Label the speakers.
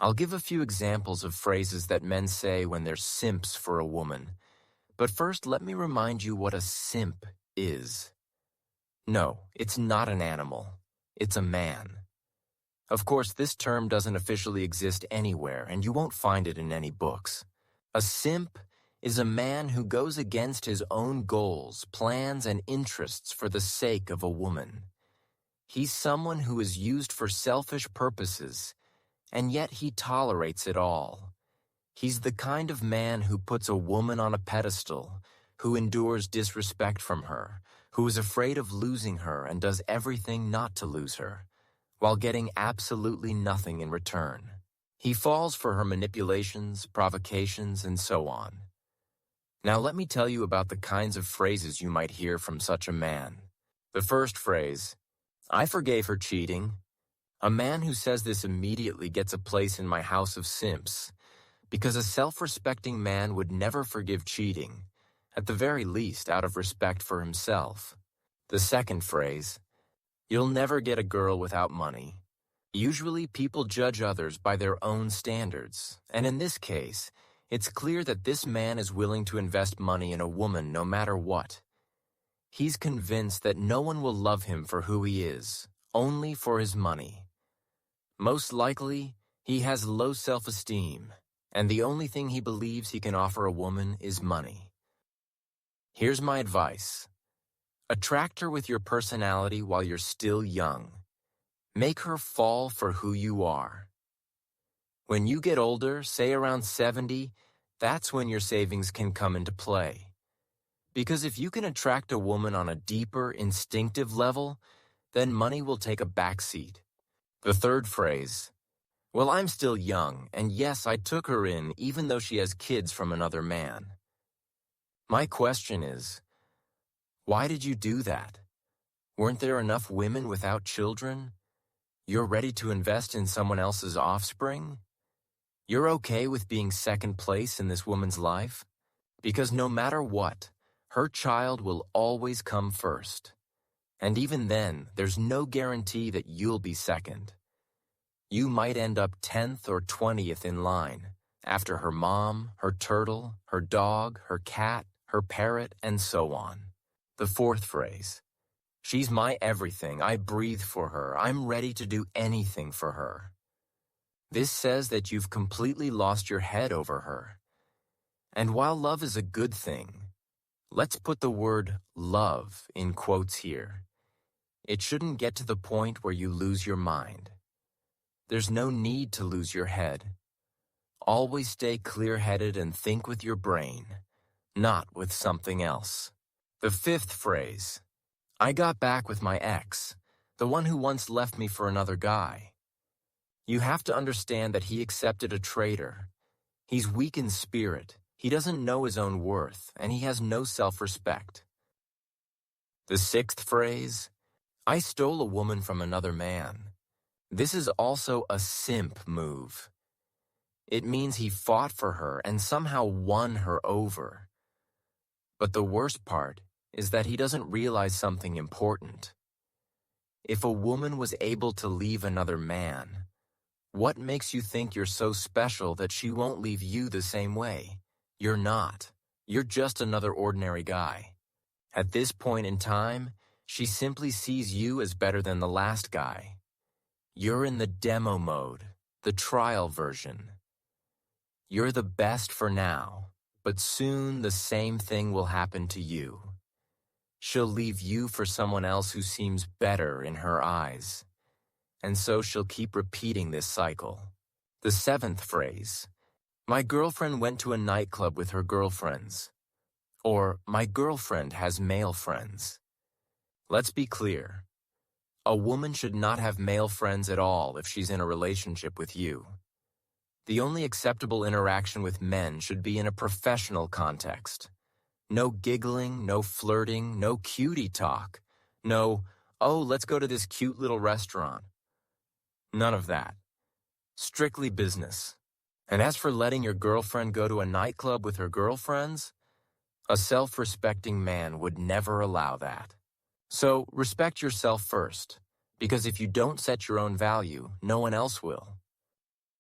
Speaker 1: I'll give a few examples of phrases that men say when they're simps for a woman. But first, let me remind you what a simp is. No, it's not an animal. It's a man. Of course, this term doesn't officially exist anywhere, and you won't find it in any books. A simp is a man who goes against his own goals, plans, and interests for the sake of a woman. He's someone who is used for selfish purposes, and yet he tolerates it all. He's the kind of man who puts a woman on a pedestal, who endures disrespect from her, who is afraid of losing her and does everything not to lose her, while getting absolutely nothing in return. He falls for her manipulations, provocations, and so on. Now let me tell you about the kinds of phrases you might hear from such a man. The first phrase, "I forgave her cheating." A man who says this immediately gets a place in my house of simps, because a self-respecting man would never forgive cheating, at the very least out of respect for himself. The second phrase, "You'll never get a girl without money." Usually people judge others by their own standards, and in this case, it's clear that this man is willing to invest money in a woman no matter what. He's convinced that no one will love him for who he is, only for his money. Most likely, he has low self-esteem, and the only thing he believes he can offer a woman is money. Here's my advice. Attract her with your personality while you're still young. Make her fall for who you are. When you get older, say around 70, that's when your savings can come into play. Because if you can attract a woman on a deeper, instinctive level, then money will take a backseat. The third phrase, "Well, I'm still young, and yes, I took her in even though she has kids from another man." My question is, why did you do that? Weren't there enough women without children? You're ready to invest in someone else's offspring? You're okay with being second place in this woman's life? Because no matter what, her child will always come first. And even then, there's no guarantee that you'll be second. You might end up 10th or 20th in line, after her mom, her turtle, her dog, her cat, her parrot, and so on. The fourth phrase, "She's my everything. I breathe for her. I'm ready to do anything for her." This says that you've completely lost your head over her. And while love is a good thing, let's put the word love in quotes here. It shouldn't get to the point where you lose your mind. There's no need to lose your head. Always stay clear-headed and think with your brain, not with something else. The fifth phrase, "I got back with my ex, the one who once left me for another guy." You have to understand that he accepted a traitor. He's weak in spirit, he doesn't know his own worth, and he has no self-respect. The sixth phrase, "I stole a woman from another man." This is also a simp move. It means he fought for her and somehow won her over. But the worst part is that he doesn't realize something important. If a woman was able to leave another man, what makes you think you're so special that she won't leave you the same way? You're not. You're just another ordinary guy. At this point in time, she simply sees you as better than the last guy. You're in the demo mode, the trial version. You're the best for now, but soon the same thing will happen to you. She'll leave you for someone else who seems better in her eyes. And so she'll keep repeating this cycle. The seventh phrase, "My girlfriend went to a nightclub with her girlfriends." Or, "My girlfriend has male friends." Let's be clear. A woman should not have male friends at all if she's in a relationship with you. The only acceptable interaction with men should be in a professional context. No giggling, no flirting, no cutie talk. No, "Oh, let's go to this cute little restaurant." None of that. Strictly business. And as for letting your girlfriend go to a nightclub with her girlfriends, a self-respecting man would never allow that. So respect yourself first, because if you don't set your own value, no one else will.